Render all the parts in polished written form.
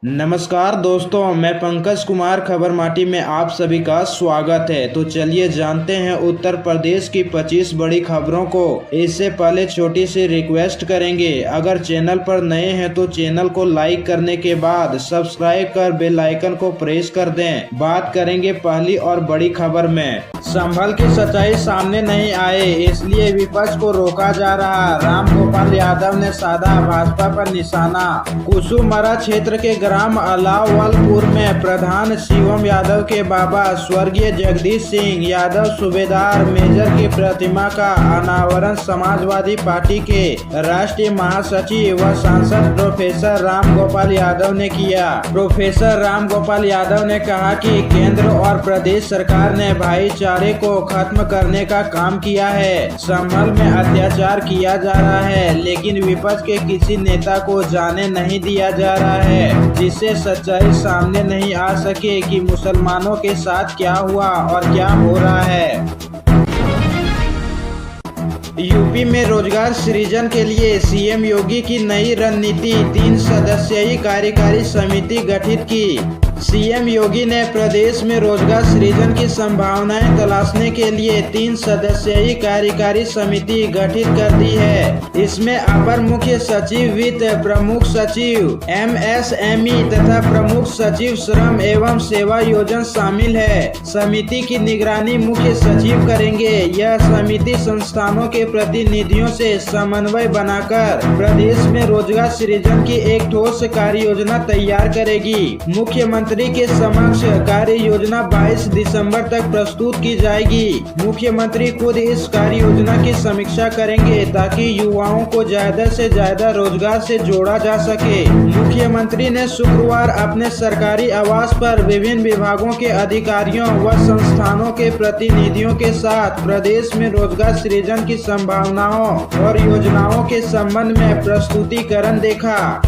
नमस्कार दोस्तों, मैं पंकज कुमार खबर माटी में आप सभी का स्वागत है। तो चलिए जानते हैं उत्तर प्रदेश की 25 बड़ी खबरों को। इससे पहले छोटी सी रिक्वेस्ट करेंगे, अगर चैनल पर नए हैं तो चैनल को लाइक करने के बाद सब्सक्राइब कर बेल आइकन को प्रेस कर दें। बात करेंगे पहली और बड़ी खबर में। संभल की सच्चाई सामने नहीं आए, इसलिए विपक्ष को रोका जा रहा। राम गोपाल यादव ने साधा भाजपा पर निशाना। कुसुमरा क्षेत्र के ग्राम अलावलपुर में प्रधान शिवम यादव के बाबा स्वर्गीय जगदीश सिंह यादव सूबेदार मेजर की प्रतिमा का अनावरण समाजवादी पार्टी के राष्ट्रीय महासचिव व सांसद प्रोफेसर राम गोपाल यादव ने किया। प्रोफेसर राम गोपाल यादव ने कहा कि केंद्र और प्रदेश सरकार ने भाईचारे को खत्म करने का काम किया है। संभल में अत्याचार किया जा रहा है, लेकिन विपक्ष के किसी नेता को जाने नहीं दिया जा रहा है, जिससे सच्चाई सामने नहीं आ सके कि मुसलमानों के साथ क्या हुआ और क्या हो रहा है। यूपी में रोजगार सृजन के लिए सीएम योगी की नई रणनीति, 3 सदस्यीय कार्यकारी समिति गठित की। सीएम योगी ने प्रदेश में रोजगार सृजन की संभावनाएं तलाशने के लिए 3 सदस्यीय कार्यकारी समिति गठित कर दी है। इसमें अपर मुख्य सचिव वित्त, प्रमुख सचिव एमएसएमई तथा प्रमुख सचिव श्रम एवं सेवा योजना शामिल है। समिति की निगरानी मुख्य सचिव करेंगे। यह समिति संस्थानों के प्रतिनिधियों से समन्वय बनाकर प्रदेश में रोजगार सृजन की एक ठोस कार्य योजना तैयार करेगी। मुख्यमंत्री के समक्ष कार्य योजना 22 दिसंबर तक प्रस्तुत की जाएगी। मुख्यमंत्री खुद इस कार्य योजना की समीक्षा करेंगे ताकि युवाओं को ज्यादा से ज्यादा रोजगार से जोड़ा जा सके। मुख्यमंत्री ने शुक्रवार अपने सरकारी आवास पर विभिन्न विभागों के अधिकारियों व संस्थानों के प्रतिनिधियों के साथ प्रदेश में रोजगार सृजन की संभावनाओं और योजनाओं के संबंध में प्रस्तुतिकरण देखा।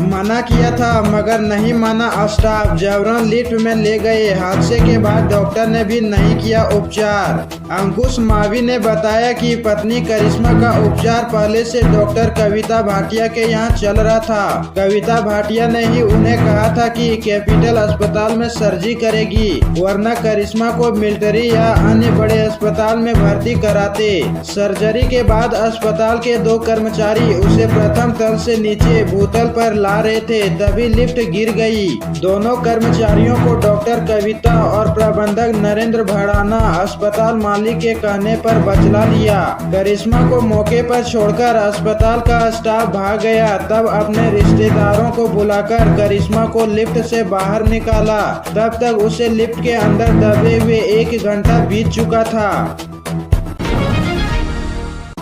मना किया था मगर नहीं माना स्टाफ, जबरन लिफ्ट में ले गए। हादसे के बाद डॉक्टर ने भी नहीं किया उपचार। अंकुश मावी ने बताया कि पत्नी करिश्मा का उपचार पहले से डॉक्टर कविता भाटिया के यहाँ चल रहा था। कविता भाटिया ने ही उन्हें कहा था कि कैपिटल अस्पताल में सर्जरी करेगी, वरना करिश्मा को मिलिट्री या अन्य बड़े अस्पताल में भर्ती कराते। सर्जरी के बाद अस्पताल के 2 कर्मचारी उसे प्रथम तल से नीचे भूतल पर ला रहे थे, तभी लिफ्ट गिर गई। दोनों कर्मचारियों को डॉक्टर कविता और प्रबंधक नरेंद्र भड़ाना अस्पताल मालिक के कहने पर बचला लिया। करिश्मा को मौके पर छोड़कर अस्पताल का स्टाफ भाग गया। तब अपने रिश्तेदारों को बुलाकर करिश्मा को लिफ्ट से बाहर निकाला। तब तक उसे लिफ्ट के अंदर दबे हुए 1 घंटा बीत चुका था।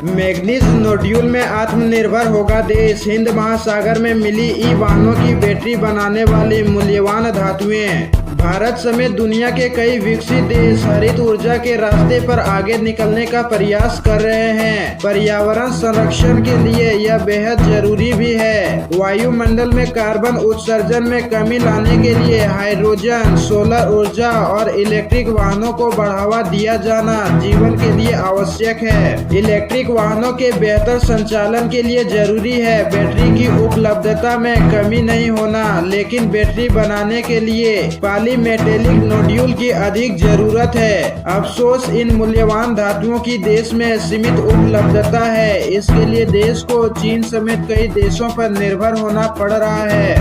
मैग्नीज नोड्यूल में आत्मनिर्भर होगा देश। हिंद महासागर में मिली ई वाहनों की बैटरी बनाने वाली मूल्यवान धातुएं। भारत समेत दुनिया के कई विकसित देश हरित ऊर्जा के रास्ते पर आगे निकलने का प्रयास कर रहे हैं। पर्यावरण संरक्षण के लिए यह बेहद जरूरी भी है। वायुमंडल में कार्बन उत्सर्जन में कमी लाने के लिए हाइड्रोजन, सोलर ऊर्जा और इलेक्ट्रिक वाहनों को बढ़ावा दिया जाना जीवन के लिए आवश्यक है। इलेक्ट्रिक वाहनों के बेहतर संचालन के लिए जरूरी है बैटरी की उपलब्धता में कमी नहीं होना, लेकिन बैटरी बनाने के लिए मेटेलिक नोड्यूल की अधिक जरूरत है। अफसोस इन मूल्यवान धातुओं की देश में सीमित उपलब्धता है। इसके लिए देश को चीन समेत कई देशों पर निर्भर होना पड़ रहा है।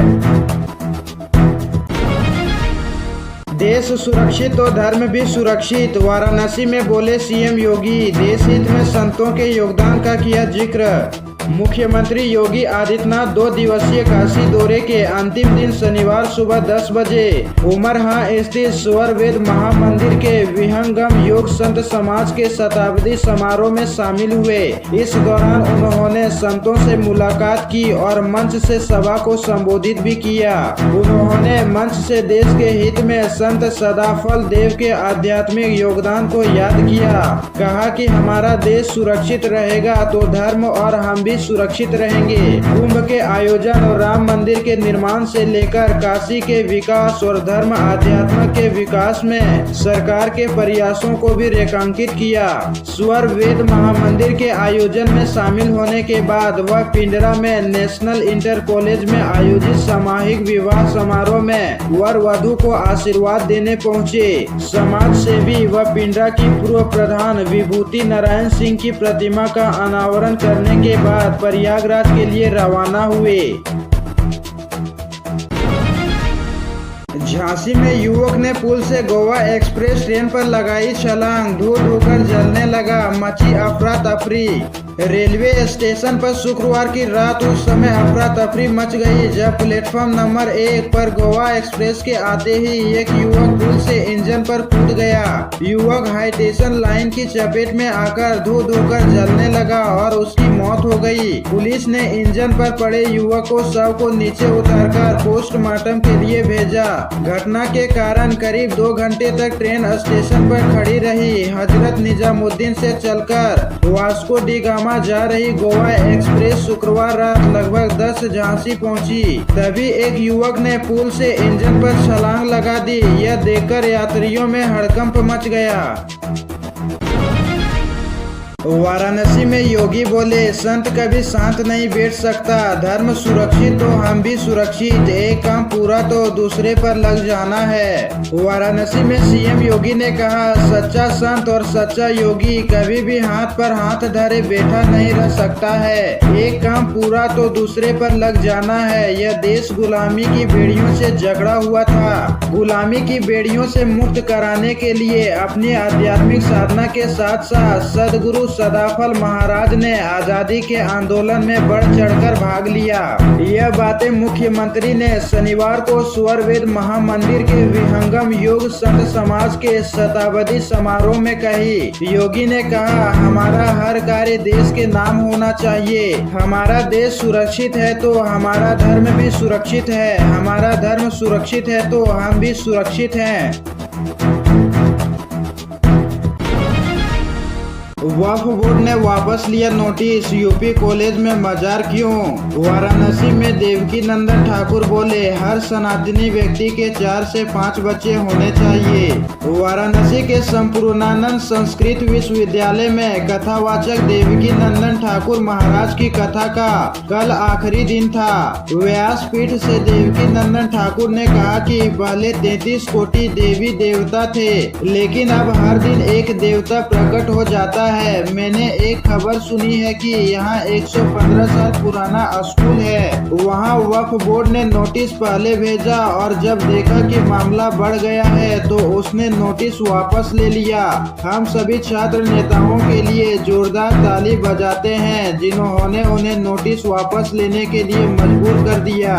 देश सुरक्षित तो धर्म भी सुरक्षित, वाराणसी में बोले सीएम योगी। देश हित में संतों के योगदान का किया जिक्र। मुख्यमंत्री योगी आदित्यनाथ 2 दिवसीय काशी दौरे के अंतिम दिन शनिवार सुबह 10 बजे उमरहा स्थित स्वर वेद महामंदिर के विहंगम योग संत समाज के शताब्दी समारोह में शामिल हुए। इस दौरान उन्होंने संतों से मुलाकात की और मंच से सभा को संबोधित भी किया। उन्होंने मंच से देश के हित में संत सदाफल देव के आध्यात्मिक योगदान को याद किया। कहा कि हमारा देश सुरक्षित रहेगा तो धर्म और हम भी सुरक्षित रहेंगे। कुंभ के आयोजन और राम मंदिर के निर्माण से लेकर काशी के विकास और धर्म आध्यात्म के विकास में सरकार के प्रयासों को भी रेखांकित किया। स्वर वेद महामंदिर के आयोजन में शामिल होने के बाद वह पिंडरा में नेशनल इंटर कॉलेज में आयोजित सामूहिक विवाह समारोह में वर वधु को आशीर्वाद देने पहुंचे। समाज सेवी व पिंडरा की पूर्व प्रधान विभूति नारायण सिंह की प्रतिमा का अनावरण करने के बाद प्रयागराज के लिए रवाना हुए। झांसी में युवक ने पुल से गोवा एक्सप्रेस ट्रेन पर लगाई छलांग, धू धूकर जलने लगा, मची अफरा तफरी। रेलवे स्टेशन पर शुक्रवार की रात उस समय अफरा तफरी मच गई जब प्लेटफॉर्म नंबर 1 पर गोवा एक्सप्रेस के आते ही एक युवक पुल से इंजन पर कूद गया। युवक हाई टेंशन लाइन की चपेट में आकर धू धूकर जलने लगा और उसकी मौत हो गई। पुलिस ने इंजन पर पड़े युवक को शव को नीचे उतारकर पोस्टमार्टम के लिए भेजा। घटना के कारण करीब 2 घंटे तक ट्रेन स्टेशन पर खड़ी रही। हजरत निजामुद्दीन से चलकर वास्को डी गामा जा रही गोवा एक्सप्रेस शुक्रवार रात लगभग 10 झांसी पहुंची। तभी एक युवक ने पुल से इंजन पर छलांग लगा दी। यह देखकर यात्रियों में हड़कंप मच गया। वाराणसी में योगी बोले, संत कभी शांत नहीं बैठ सकता, धर्म सुरक्षित तो हम भी सुरक्षित, एक काम पूरा तो दूसरे पर लग जाना है। वाराणसी में सीएम योगी ने कहा, सच्चा संत और सच्चा योगी कभी भी हाथ पर हाथ धरे बैठा नहीं रह सकता है, एक काम पूरा तो दूसरे पर लग जाना है। यह देश गुलामी की बेड़ियों से जकड़ा हुआ था। गुलामी की बेड़ियों से मुक्त कराने के लिए अपनी आध्यात्मिक साधना के साथ साथ सदगुरु सदाफल महाराज ने आजादी के आंदोलन में बढ़ चढ़कर भाग लिया। यह बातें मुख्यमंत्री ने शनिवार को स्वर वेद महामंदिर के विहंगम योग संत समाज के शताब्दी समारोह में कही। योगी ने कहा, हमारा हर कार्य देश के नाम होना चाहिए। हमारा देश सुरक्षित है तो हमारा धर्म भी सुरक्षित है, हमारा धर्म सुरक्षित है तो हम भी सुरक्षित हैं। वक्फ बोर्ड ने वापस लिया नोटिस, यूपी कॉलेज में मजार क्यों? वाराणसी में देवकी नंदन ठाकुर बोले, हर सनातनी व्यक्ति के 4 से 5 बच्चे होने चाहिए। वाराणसी के संपूर्णानंद संस्कृत विश्वविद्यालय में कथावाचक देवकी नंदन ठाकुर महाराज की कथा का कल आखिरी दिन था। व्यासपीठ से देवकी नंदन ठाकुर ने कहा कि पहले 33 कोटि देवी देवता थे, लेकिन अब हर दिन एक देवता प्रकट हो जाता है। मैंने एक खबर सुनी है कि यहाँ 115 साल पुराना स्कूल है। वहाँ वक्फ बोर्ड ने नोटिस पहले भेजा और जब देखा कि मामला बढ़ गया है तो उसने नोटिस वापस ले लिया। हम सभी छात्र नेताओं के लिए जोरदार ताली बजाते हैं जिन्होंने उन्हें नोटिस वापस लेने के लिए मजबूर कर दिया।